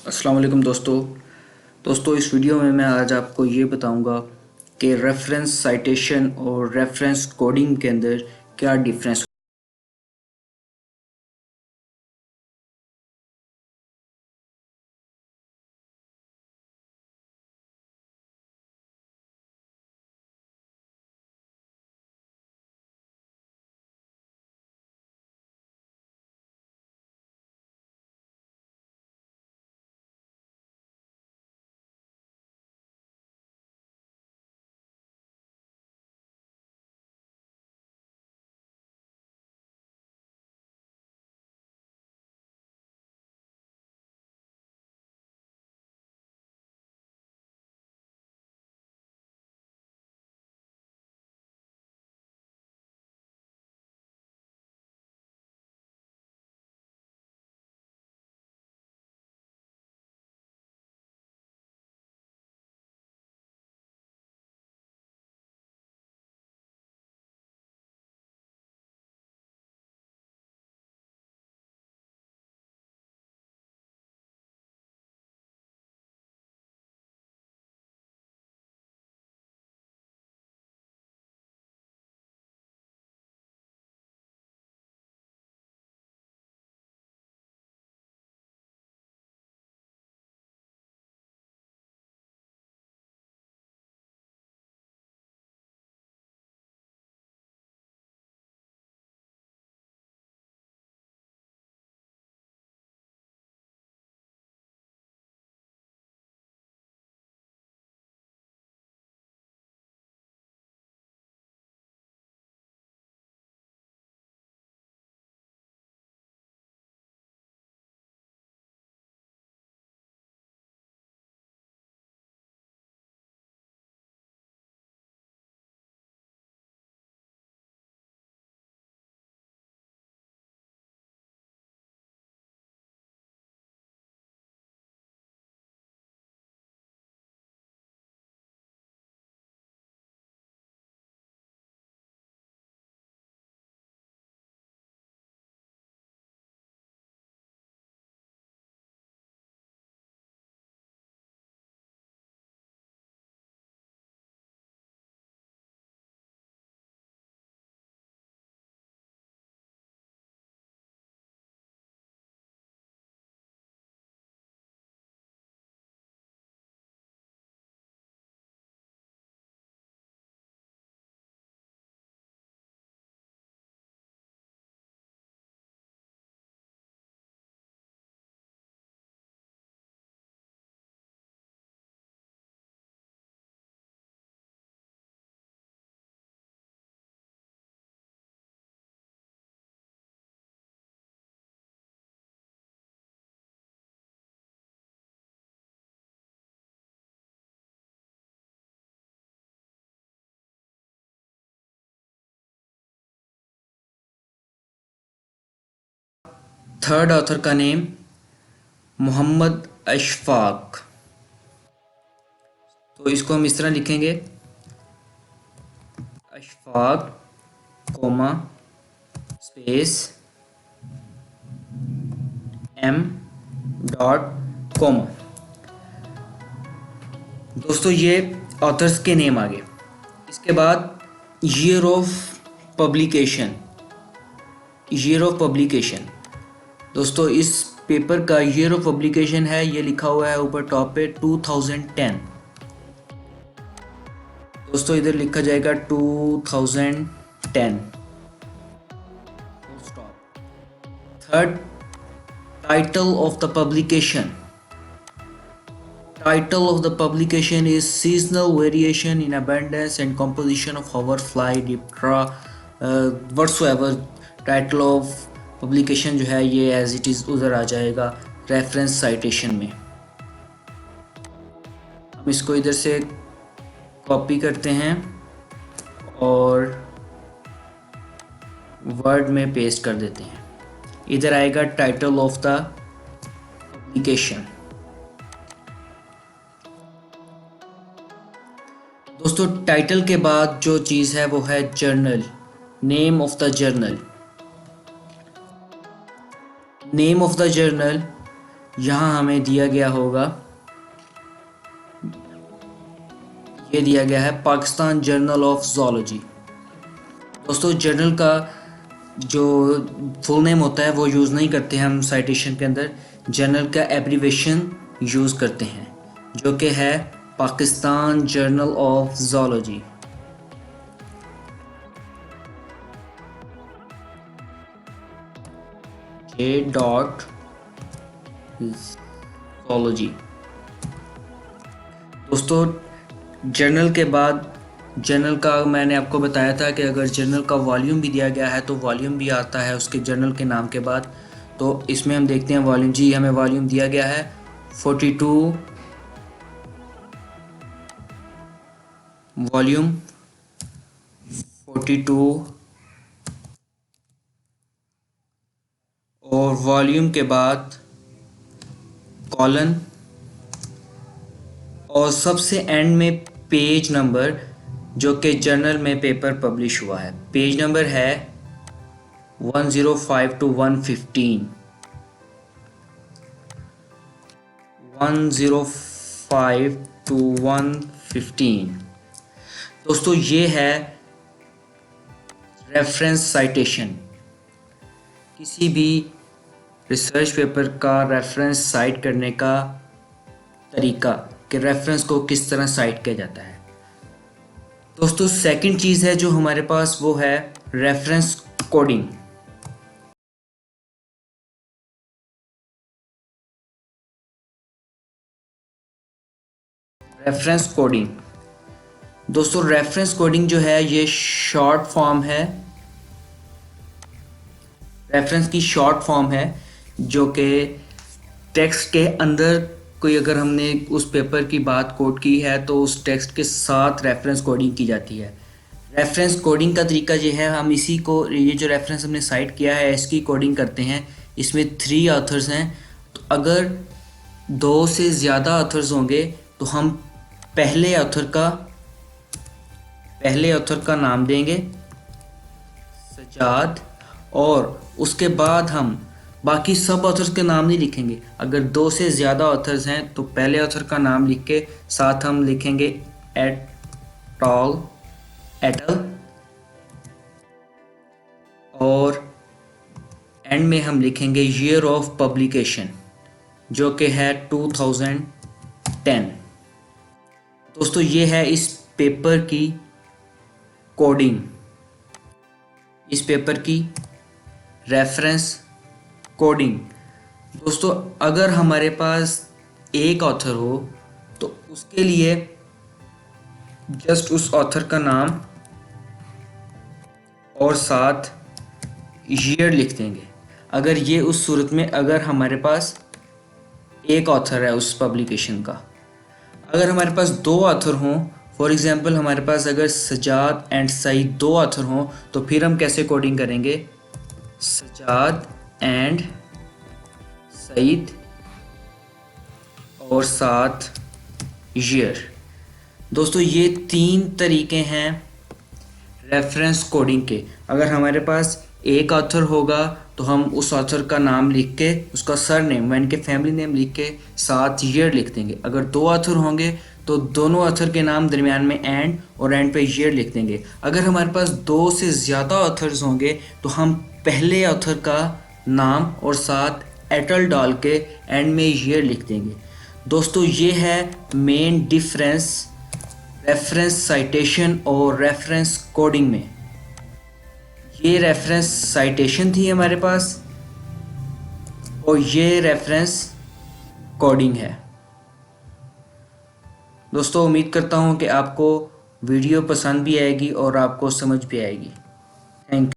अस्सलाम वालेकुम दोस्तों इस वीडियो में मैं आज आपको ये बताऊंगा कि रेफरेंस साइटेशन और रेफरेंस कोडिंग के अंदर क्या डिफरेंस। थर्ड ऑथर का नेम मोहम्मद अशफाक। तो इसको हम इस तरह लिखेंगे, Ashfaq comma space M dot comma. दोस्तों ये ऑथर्स के नेम आ गए। इसके बाद ईयर ऑफ पब्लिकेशन। दोस्तों इस पेपर का ईयर ऑफ पब्लिकेशन है, ये लिखा हुआ है ऊपर टॉप पे 2010। दोस्तों इधर लिखा जाएगा 2010। Third, title of the publication. Title of the publication is Seasonal Variation in Abundance and Composition of Hoverfly Diptera whatsoever। Title of publication जो है ये as it is उधर आ जाएगा रेफरेंस साइटेशन में। हम इसको इधर से कॉपी करते हैं और वर्ड में पेस्ट कर देते हैं। इधर आएगा टाइटल ऑफ द पब्लिकेशन। दोस्तों टाइटल के बाद जो चीज़ है वो है journal, name of the journal. Name of the journal यहाँ हमें दिया गया होगा, ये दिया गया है पाकिस्तान जर्नल ऑफ ज़ूलॉजी। दोस्तों जर्नल का जो फुल नेम होता है वो यूज़ नहीं करते हैं हम साइटेशन के अंदर, जर्नल का एब्रीवेशन यूज़ करते हैं जो कि है Pakistan journal of zoology. Zoology. दोस्तों जर्नल के बाद जर्नल का मैंने आपको बताया था कि अगर जर्नल का वॉल्यूम भी दिया गया है तो वॉल्यूम भी आता है उसके जर्नल के नाम के बाद। तो इसमें हम देखते हैं वॉल्यूम, जी हमें वॉल्यूम दिया गया है 42, वॉल्यूम 42, और वॉल्यूम के बाद कॉलन, और सबसे एंड में पेज नंबर जो कि जर्नल में पेपर पब्लिश हुआ है। पेज नंबर है 105 to 115, 105 to 115। दोस्तों ये है रेफरेंस साइटेशन। किसी भी रिसर्च पेपर का रेफरेंस साइट करने का तरीका कि रेफरेंस को किस तरह साइट किया जाता है। दोस्तों सेकंड चीज़ है जो हमारे पास वो है रेफरेंस कोडिंग। रेफरेंस कोडिंग दोस्तों, रेफरेंस कोडिंग जो है ये शॉर्ट फॉर्म है, रेफरेंस की शॉर्ट फॉर्म है जो कि टेक्स्ट के अंदर कोई अगर हमने उस पेपर की बात कोड की है तो उस टेक्स्ट के साथ रेफरेंस कोडिंग की जाती है। रेफरेंस कोडिंग का तरीका ये है, हम इसी को, ये जो रेफरेंस हमने साइट किया है इसकी कोडिंग करते हैं। इसमें 3 ऑथर्स हैं, तो अगर 2 से ज़्यादा ऑथर्स होंगे तो हम पहले ऑथर का नाम देंगे सजाद, और उसके बाद हम बाकी सब ऑथर्स के नाम नहीं लिखेंगे। अगर 2 से ज़्यादा ऑथर्स हैं तो पहले ऑथर का नाम लिख के साथ हम लिखेंगे एटल, और एंड में हम लिखेंगे ईयर ऑफ पब्लिकेशन जो कि है 2010। दोस्तों ये है इस पेपर की कोडिंग, इस पेपर की रेफरेंस कोडिंग। दोस्तों अगर हमारे पास एक ऑथर हो तो उसके लिए जस्ट उस ऑथर का नाम और साथ ईयर लिख देंगे। अगर ये उस सूरत में अगर हमारे पास एक ऑथर है उस पब्लिकेशन का। अगर हमारे पास 2 ऑथर हों, फॉर एग्जांपल हमारे पास अगर सजाद एंड सईद 2 ऑथर हों, तो फिर हम कैसे कोडिंग करेंगे, सजाद एंड सईद और साथ ईयर। दोस्तों ये 3 तरीके हैं रेफरेंस कोडिंग के। अगर हमारे पास एक ऑथर होगा तो हम उस ऑथर का नाम लिख के उसका सरनेम यानी कि फैमिली नेम लिख के साथ ईयर लिख देंगे। अगर 2 ऑथर होंगे तो दोनों ऑथर के नाम दरमियान में एंड और एंड पे ईयर लिख देंगे। अगर हमारे पास 2 से ज़्यादा ऑथर्स होंगे तो हम पहले ऑथर का नाम और साथ एटल डाल के एंड में ईयर लिख देंगे। दोस्तों ये है मेन डिफरेंस रेफरेंस साइटेशन और रेफरेंस कोडिंग में। ये रेफरेंस साइटेशन थी हमारे पास और ये रेफरेंस कोडिंग है। दोस्तों उम्मीद करता हूँ कि आपको वीडियो पसंद भी आएगी और आपको समझ भी आएगी। Thank you.